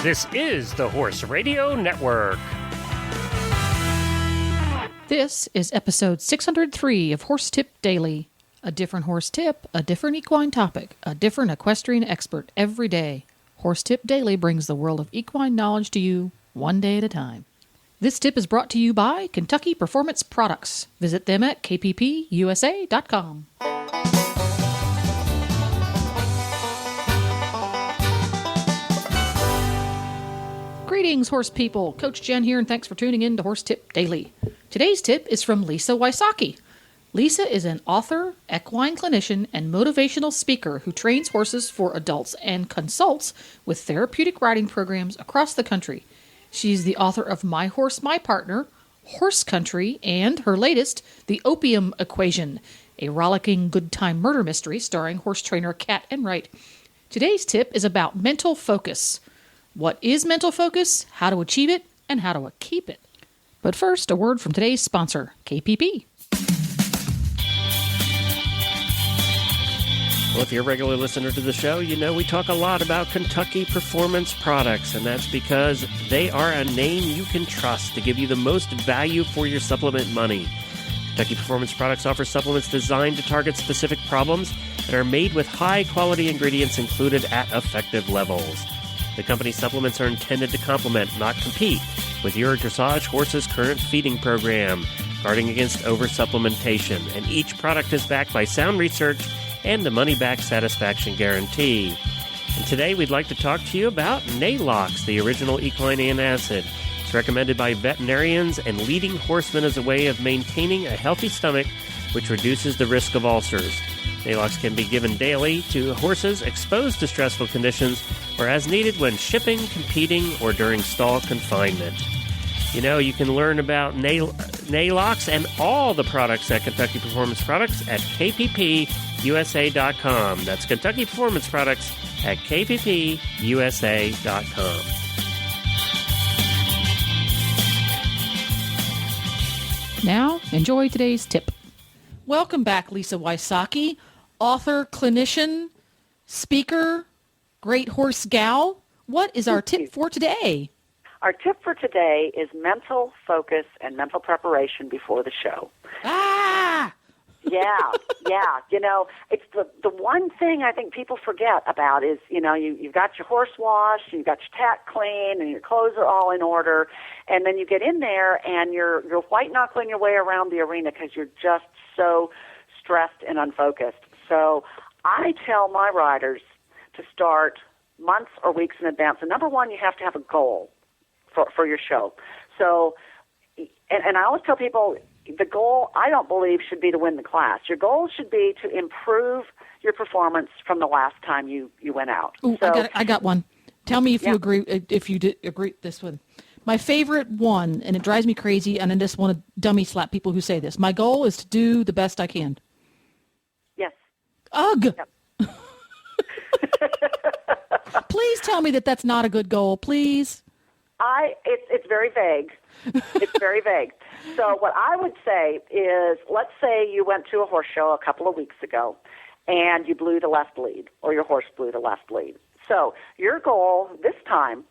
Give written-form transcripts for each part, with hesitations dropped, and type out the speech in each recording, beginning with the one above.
This is the Horse Radio Network. This is episode 603 of Horse Tip Daily. A different horse tip, a different equine topic, a different equestrian expert every day. Horse Tip Daily brings the world of equine knowledge to you one day at a time. This tip is brought to you by Kentucky Performance Products. Visit them at kppusa.com. Greetings, horse people. Coach Jen here, and thanks for tuning in to Horse Tip Daily. Today's tip is from Lisa Wysocky. Lisa is an author, equine clinician, and motivational speaker who trains horses for adults and consults with therapeutic riding programs across the country. She's the author of My Horse, My Partner, Horse Country, and her latest, The Opium Equation, a rollicking good time murder mystery starring horse trainer Cat Enright. Today's tip is about mental focus. What is mental focus, how to achieve it, and how to keep it. But first, a word from today's sponsor, KPP. Well, if you're a regular listener to the show, you know we talk a lot about Kentucky Performance Products, and that's because they are a name you can trust to give you the most value for your supplement money. Kentucky Performance Products offers supplements designed to target specific problems and are made with high-quality ingredients included at effective levels. The company's supplements are intended to complement, not compete, with your dressage horse's current feeding program, guarding against oversupplementation, and each product is backed by sound research and a money-back satisfaction guarantee. And today we'd like to talk to you about Nalox, the original equine antacid. It's recommended by veterinarians and leading horsemen as a way of maintaining a healthy stomach, which reduces the risk of ulcers. Nalox can be given daily to horses exposed to stressful conditions or as needed when shipping, competing, or during stall confinement. You know, you can learn about Nalox and all the products at Kentucky Performance Products at kppusa.com. That's Kentucky Performance Products at kppusa.com. Now, enjoy today's tip. Welcome back, Lisa Wysocky, author, clinician, speaker, great horse gal. What is our tip for today? Our tip for today is mental focus and mental preparation before the show. Ah! Yeah. You know, it's the one thing I think people forget about is, you know, you've got your horse washed, you've got your tack clean, and your clothes are all in order, and then you get in there and you're white-knuckling your way around the arena because you're just so stressed and unfocused. So I tell my riders to start months or weeks in advance. And number one, you have to have a goal for your show. So, and I always tell people, the goal, I don't believe, should be to win the class. Your goal should be to improve your performance from the last time you went out. Ooh, so, I got one. Tell me if you agree. If you agree with this one, my favorite one, and it drives me crazy, and I just want to dummy slap people who say this. My goal is to do the best I can. Yes. Ugh. Yep. Please tell me that that's not a good goal, please. It's very vague. It's very vague. So what I would say is, let's say you went to a horse show a couple of weeks ago and you blew the left lead, or your horse blew the left lead. So your goal this time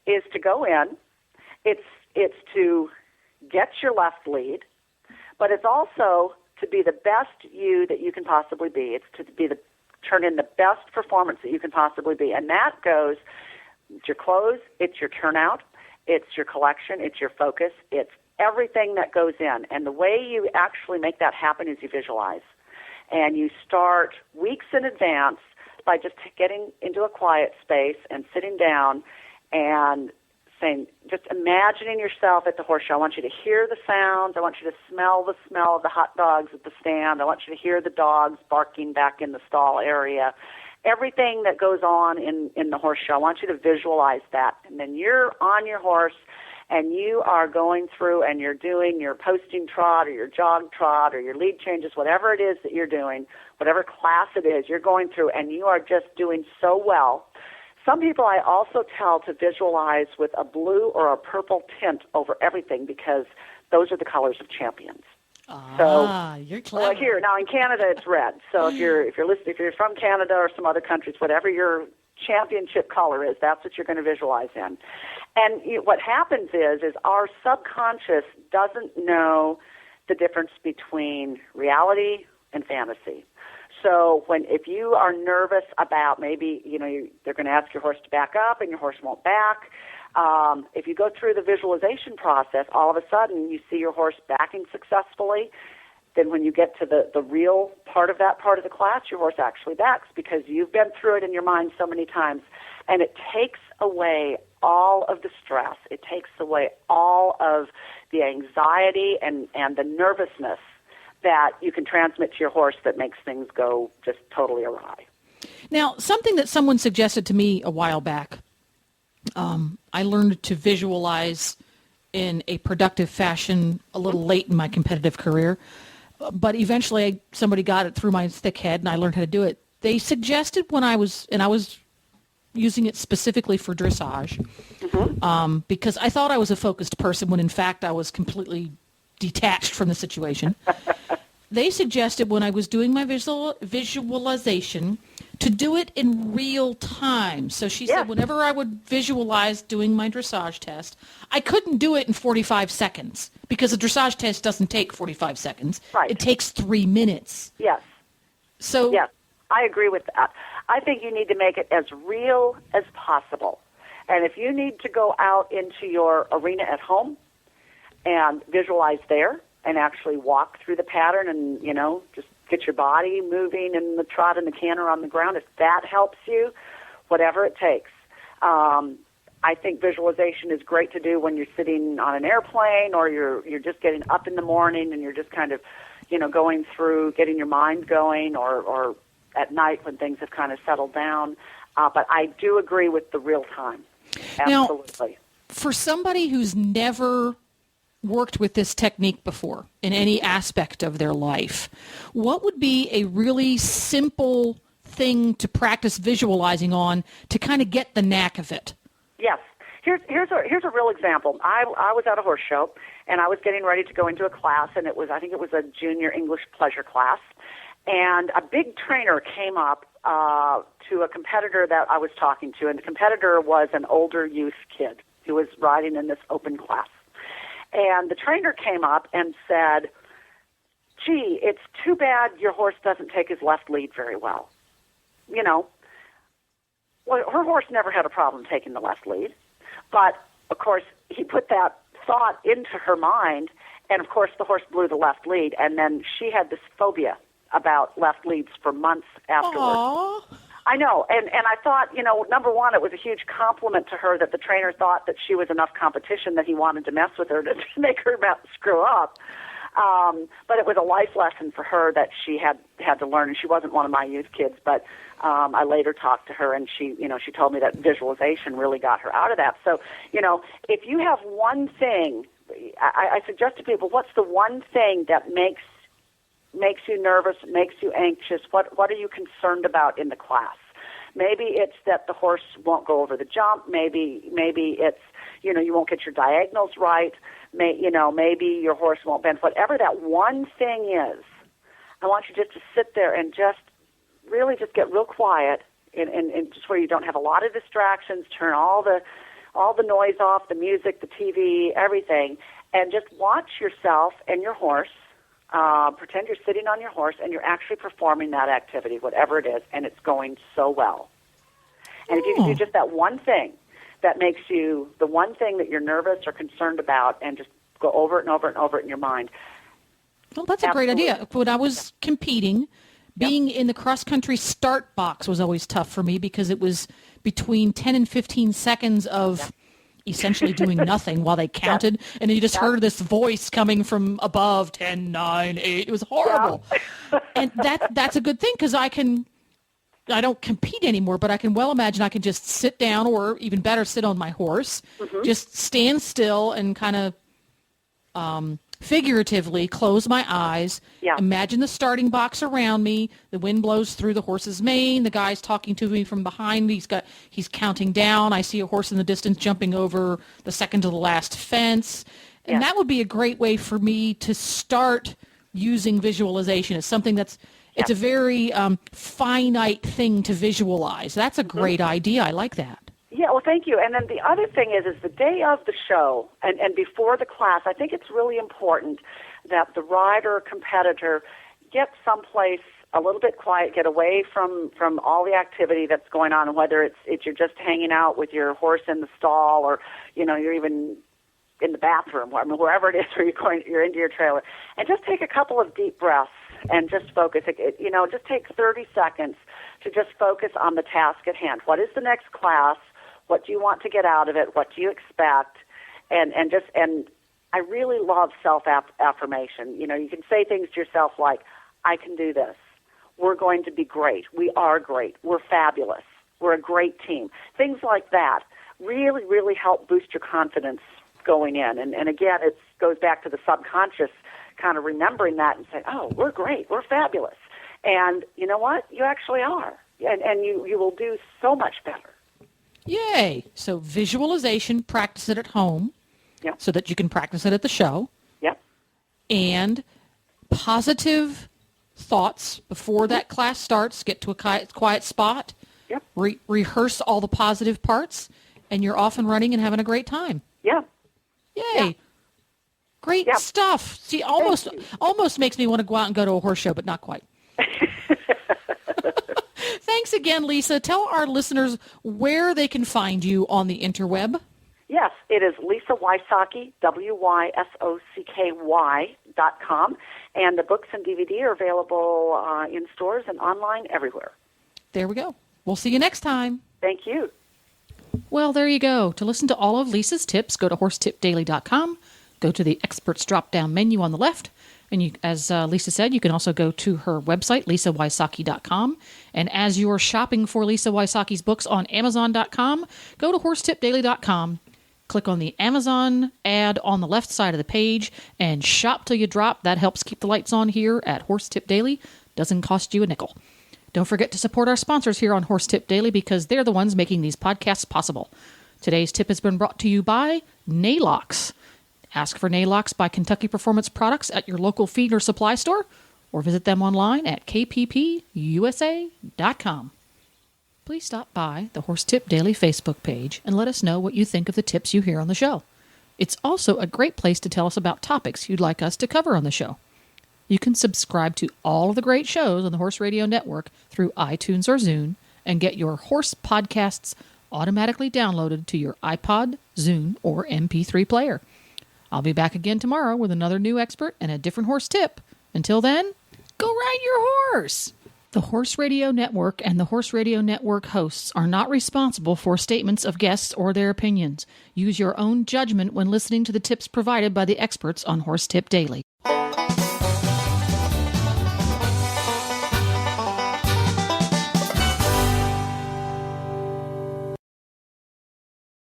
is to go in. It's to get your left lead, but it's also to be the best you that you can possibly be. It's to turn in the best performance that you can possibly be. And that goes, it's your clothes, it's your turnout, it's your collection, it's your focus, it's everything that goes in. And the way you actually make that happen is you visualize. And you start weeks in advance by just getting into a quiet space and sitting down and saying, just imagining yourself at the horse show. I want you to hear the sounds. I want you to smell the smell of the hot dogs at the stand. I want you to hear the dogs barking back in the stall area. Everything that goes on in the horse show, I want you to visualize that. And then you're on your horse and you are going through and you're doing your posting trot or your jog trot or your lead changes, whatever it is that you're doing, whatever class it is you're going through, and you are just doing so well. Some people I also tell to visualize with a blue or a purple tint over everything, because those are the colors of champions. You're clever. Well, here now in Canada it's red. So if you're from Canada or some other countries, whatever your championship color is. That's what you're going to visualize in. And what happens is our subconscious doesn't know the difference between reality and fantasy. So if you are nervous about maybe, they're going to ask your horse to back up and your horse won't back, if you go through the visualization process, all of a sudden you see your horse backing successfully. Then when you get to the real part of that part of the class, your horse actually backs because you've been through it in your mind so many times. And it takes away all of the stress. It takes away all of the anxiety and the nervousness that you can transmit to your horse that makes things go just totally awry. Now, something that someone suggested to me a while back, I learned to visualize in a productive fashion a little late in my competitive career, but eventually somebody got it through my thick head and I learned how to do it. They suggested I was using it specifically for dressage, because I thought I was a focused person when in fact I was completely detached from the situation. They suggested when I was doing my visualization to do it in real time. So she said whenever I would visualize doing my dressage test, I couldn't do it in 45 seconds because a dressage test doesn't take 45 seconds. Right. It takes 3 minutes. Yes. So yes, I agree with that. I think you need to make it as real as possible. And if you need to go out into your arena at home and visualize there and actually walk through the pattern and, just get your body moving and the trot and the canter on the ground, if that helps you, whatever it takes. I think visualization is great to do when you're sitting on an airplane or you're just getting up in the morning and you're just kind of, going through, getting your mind going or at night when things have kind of settled down. But I do agree with the real time. Absolutely. Now, for somebody who's never worked with this technique before in any aspect of their life, what would be a really simple thing to practice visualizing on to kind of get the knack of it? Yes. Here's a real example. I was at a horse show, and I was getting ready to go into a class, and I think it was a junior English pleasure class, and a big trainer came up to a competitor that I was talking to, and the competitor was an older youth kid who was riding in this open class. And the trainer came up and said, gee, it's too bad your horse doesn't take his left lead very well. Well, her horse never had a problem taking the left lead. But, of course, he put that thought into her mind, and, of course, the horse blew the left lead, and then she had this phobia about left leads for months afterwards. Aww. I know, and I thought, number one, it was a huge compliment to her that the trainer thought that she was enough competition that he wanted to mess with her to make her about screw up. But it was a life lesson for her that she had to learn, and she wasn't one of my youth kids, but I later talked to her, and she told me that visualization really got her out of that. So, if you have one thing, I suggest to people, what's the one thing that makes you nervous, makes you anxious? What are you concerned about in the class? Maybe it's that the horse won't go over the jump. Maybe it's, you won't get your diagonals right. Maybe your horse won't bend. Whatever that one thing is, I want you just to sit there and just really just get real quiet and just where you don't have a lot of distractions, turn all the noise off, the music, the TV, everything, and just watch yourself and your horse. Pretend you're sitting on your horse and you're actually performing that activity, whatever it is, and it's going so well. And if you can do just that one thing that makes you the one thing that you're nervous or concerned about and just go over it and over it and over it in your mind. Well, that's a great idea. When I was competing, being in the cross-country start box was always tough for me because it was between 10 and 15 seconds of essentially doing nothing while they counted, and you just heard this voice coming from above, 10, 9, 8. It was horrible. And that's a good thing because I don't compete anymore, but I can well imagine I can just sit down or even better, sit on my horse, just stand still and kind of figuratively close my eyes, imagine the starting box around me, the wind blows through the horse's mane, the guy's talking to me from behind me, he's counting down, I see a horse in the distance jumping over the second to the last fence, and that would be a great way for me to start using visualization. It's something It's a very finite thing to visualize. That's a great idea. I like that. Yeah, well, thank you. And then the other thing is the day of the show and before the class, I think it's really important that the rider or competitor get someplace a little bit quiet, get away from all the activity that's going on, whether it's you're just hanging out with your horse in the stall or, you're even in the bathroom, wherever it is where you're into your trailer. And just take a couple of deep breaths and just focus. Just take 30 seconds to just focus on the task at hand. What is the next class? What do you want to get out of it? What do you expect? And I really love self-affirmation. You can say things to yourself like, I can do this. We're going to be great. We are great. We're fabulous. We're a great team. Things like that really, really help boost your confidence going in. And again, it goes back to the subconscious kind of remembering that and saying, oh, we're great. We're fabulous. And you know what? You actually are. And you will do so much better. Yay. So visualization, practice it at home so that you can practice it at the show. Yep. And positive thoughts before that class starts. Get to a quiet spot. Yep. Rehearse all the positive parts, and you're off and running and having a great time. Yeah. Yay. Yeah. Great stuff. See, almost makes me want to go out and go to a horse show, but not quite. Thanks again, Lisa. Tell our listeners where they can find you on the interweb. Yes, it is Lisa Wysocky, WYSOCKY.com, and the books and DVD are available in stores and online everywhere. There we go. We'll see you next time. Thank you. Well, there you go. To listen to all of Lisa's tips, go to horsetipdaily.com, go to the experts drop-down menu on the left, and as Lisa said, you can also go to her website, lisawysocky.com. And as you're shopping for Lisa Wysocky's books on Amazon.com, go to horsetipdaily.com, click on the Amazon ad on the left side of the page, and shop till you drop. That helps keep the lights on here at Horse Tip Daily. Doesn't cost you a nickel. Don't forget to support our sponsors here on Horse Tip Daily because they're the ones making these podcasts possible. Today's tip has been brought to you by Naylocks. Ask for Naylocks by Kentucky Performance Products at your local feed or supply store, or visit them online at kppusa.com. Please stop by the Horse Tip Daily Facebook page and let us know what you think of the tips you hear on the show. It's also a great place to tell us about topics you'd like us to cover on the show. You can subscribe to all of the great shows on the Horse Radio Network through iTunes or Zune and get your horse podcasts automatically downloaded to your iPod, Zune, or MP3 player. I'll be back again tomorrow with another new expert and a different horse tip. Until then, go ride your horse! The Horse Radio Network and the Horse Radio Network hosts are not responsible for statements of guests or their opinions. Use your own judgment when listening to the tips provided by the experts on Horse Tip Daily.